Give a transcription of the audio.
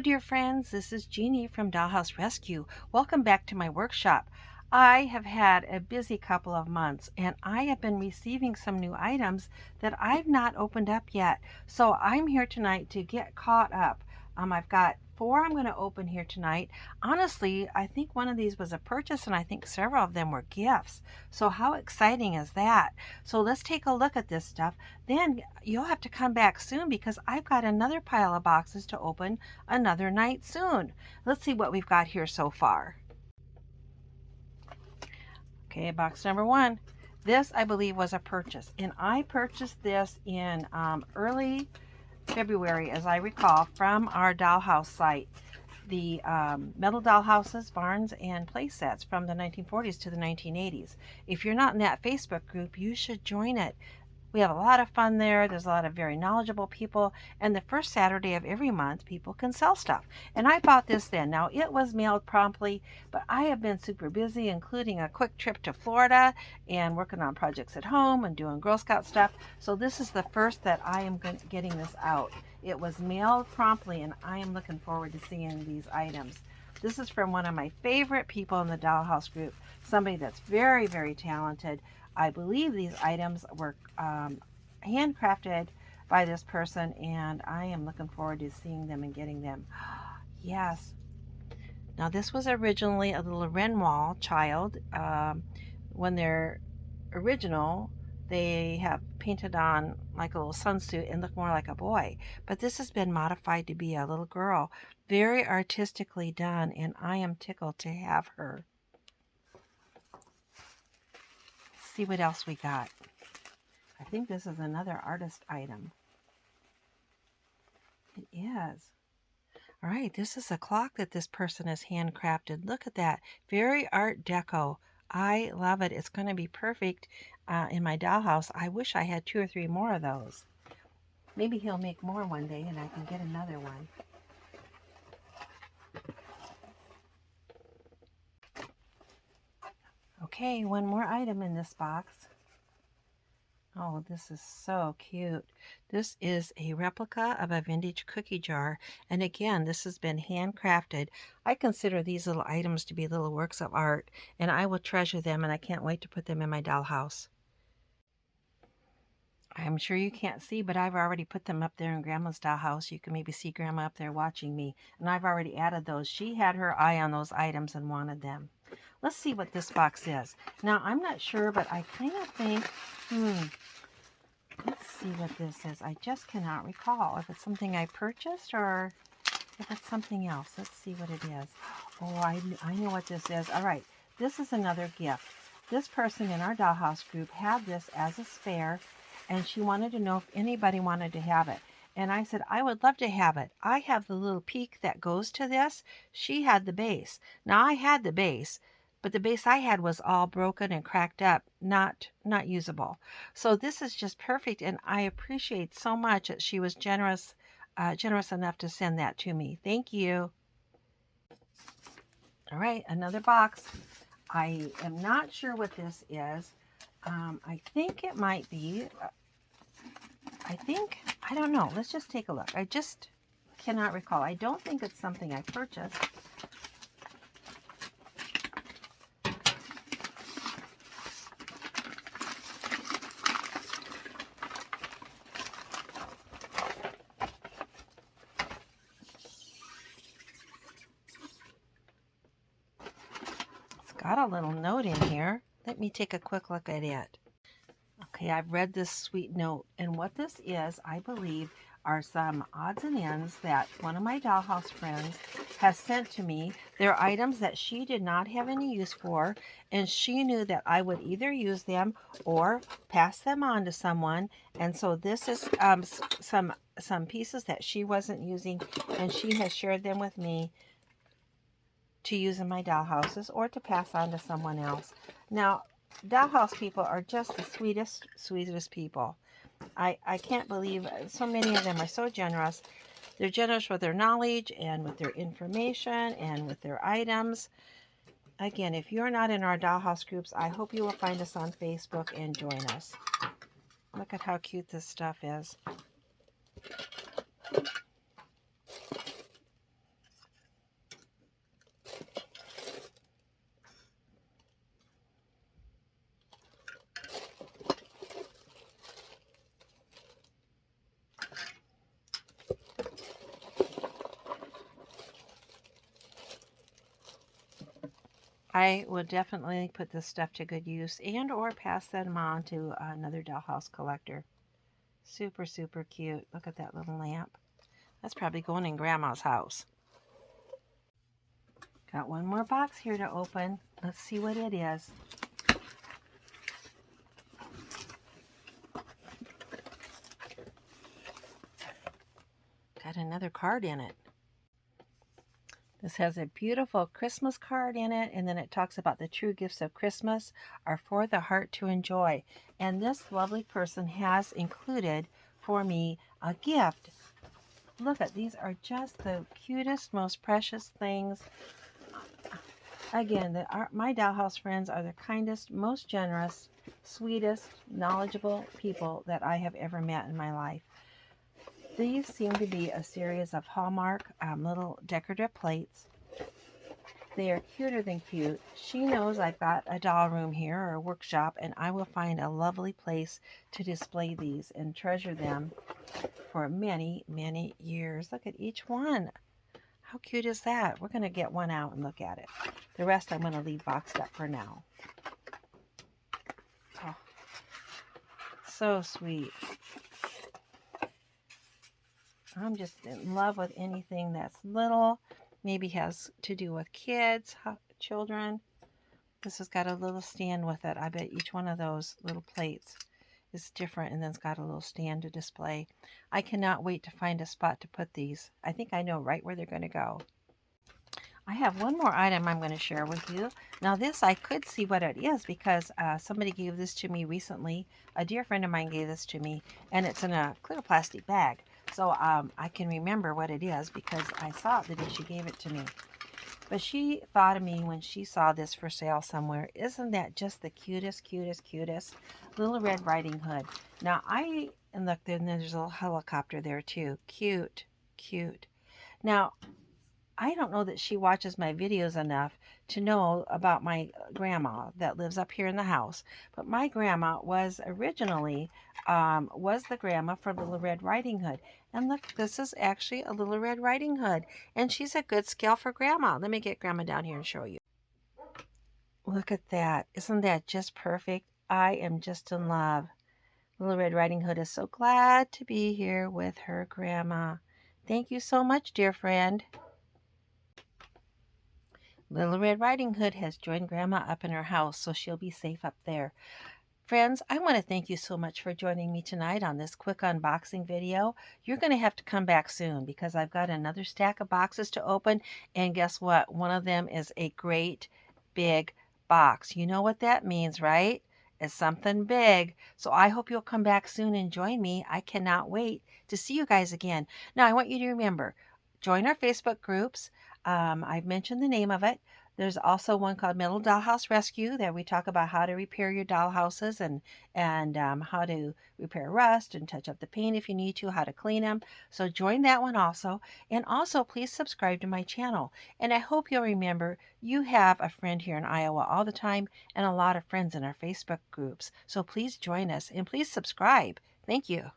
Hello, dear friends. This is Jeannie from Dollhouse Rescue. Welcome back to my workshop. I have had a busy couple of months and I have been receiving some new items that I've not opened up yet. So I'm here tonight to get caught up. I've got 4 I'm going to open here tonight. Honestly, I think one of these was a purchase and I think several of them were gifts. So how exciting is that? So let's take a look at this stuff. Then you'll have to come back soon because I've got another pile of boxes to open another night soon. Let's see what we've got here so far. Okay, box number 1. This, I believe, was a purchase, and I purchased this in early February, as I recall, from our Dollhouse site. The metal dollhouses, barns, and play sets from the 1940s to the 1980s. If you're not in that Facebook group, you should join it. We have a lot of fun there. There's a lot of very knowledgeable people. And the first Saturday of every month, people can sell stuff. And I bought this then. Now, it was mailed promptly, but I have been super busy, including a quick trip to Florida and working on projects at home and doing Girl Scout stuff. So this is the first that I am getting this out. It was mailed promptly, and I am looking forward to seeing these items. This is from one of my favorite people in the Dollhouse group, somebody that's very, very talented. I believe these items were handcrafted by this person, and I am looking forward to seeing them and getting them. Yes. Now, this was originally a little Renoir child. When they're original, they have painted on like a little sunsuit and look more like a boy. But this has been modified to be a little girl. Very artistically done, and I am tickled to have her. See what else we got. I think this is another artist item. It is. All right, this is a clock that this person has handcrafted. Look at that. Very Art Deco. I love it. It's going to be perfect in my dollhouse. I wish I had 2 or 3 more of those. Maybe he'll make more one day and I can get another one. Okay, one more item in this box. Oh, this is so cute. This is a replica of a vintage cookie jar. And again, this has been handcrafted. I consider these little items to be little works of art, and I will treasure them, and I can't wait to put them in my dollhouse. I'm sure you can't see, but I've already put them up there in Grandma's dollhouse. You can maybe see Grandma up there watching me. And I've already added those. She had her eye on those items and wanted them. Let's see what this box is. Now, I'm not sure, but I kind of think, let's see what this is. I just cannot recall if it's something I purchased or if it's something else. Let's see what it is. Oh, I know what this is. All right, this is another gift. This person in our Dollhouse group had this as a spare, and she wanted to know if anybody wanted to have it. And I said, I would love to have it. I have the little peak that goes to this. She had the base. Now, I had the base, but the base I had was all broken and cracked up, not usable. So this is just perfect, and I appreciate so much that she was generous enough to send that to me. Thank you. All right, another box. I am not sure what this is. I think it might be, I don't know. Let's just take a look. I just cannot recall. I don't think it's something I purchased. It's got a little note in here. Let me take a quick look at it. Okay, I've read this sweet note, and what this is, I believe, are some odds and ends that one of my Dollhouse friends has sent to me. They're items that she did not have any use for, and she knew that I would either use them or pass them on to someone. And so this is some pieces that she wasn't using, and she has shared them with me to use in my dollhouses or to pass on to someone else. Now, Dollhouse people are just the sweetest people. I can't believe so many of them are so generous. They're generous with their knowledge and with their information and with their items. Again, if you're not in our Dollhouse groups, I hope you will find us on Facebook and join us. Look at how cute this stuff is. I would definitely put this stuff to good use and or pass them on to another dollhouse collector. Super, super cute. Look at that little lamp. That's probably going in Grandma's house. Got one more box here to open. Let's see what it is. Got another card in it. This has a beautiful Christmas card in it, and then it talks about the true gifts of Christmas are for the heart to enjoy. And this lovely person has included for me a gift. Look at these are just the cutest, most precious things. Again, my Dollhouse friends are the kindest, most generous, sweetest, knowledgeable people that I have ever met in my life. These seem to be a series of Hallmark little decorative plates. They are cuter than cute. She knows I've got a doll room here or a workshop, and I will find a lovely place to display these and treasure them for many, many years. Look at each one. How cute is that? We're going to get one out and look at it. The rest I'm going to leave boxed up for now. Oh, so sweet. I'm just in love with anything that's little, maybe has to do with kids, children. This has got a little stand with it. I bet each one of those little plates is different, and then it's got a little stand to display. I cannot wait to find a spot to put these. I think I know right where they're going to go. I have one more item I'm going to share with you. Now this, I could see what it is because somebody gave this to me recently. A dear friend of mine gave this to me, and it's in a clear plastic bag. So I can remember what it is because I saw it the day she gave it to me. But she thought of me when she saw this for sale somewhere. Isn't that just the cutest, cutest, cutest? Little Red Riding Hood. Now and look, then there's a little helicopter there too. Cute, cute. Now, I don't know that she watches my videos enough to know about my grandma that lives up here in the house. But my grandma was originally was the grandma from Little Red Riding Hood. And look, this is actually a Little Red Riding Hood. And she's a good scale for grandma. Let me get grandma down here and show you. Look at that. Isn't that just perfect? I am just in love. Little Red Riding Hood is so glad to be here with her grandma. Thank you so much, dear friend. Little Red Riding Hood has joined Grandma up in her house, so she'll be safe up there. Friends, I want to thank you so much for joining me tonight on this quick unboxing video. You're going to have to come back soon because I've got another stack of boxes to open, and guess what? One of them is a great big box. You know what that means, right? It's something big. So I hope you'll come back soon and join me. I cannot wait to see you guys again. Now, I want you to remember, join our Facebook groups. I've mentioned the name of it. There's also one called Metal Dollhouse Rescue that we talk about how to repair your dollhouses and how to repair rust and touch up the paint if you need to, how to clean them. So join that one also. And also please subscribe to my channel. And I hope you'll remember you have a friend here in Iowa all the time and a lot of friends in our Facebook groups. So please join us and please subscribe. Thank you.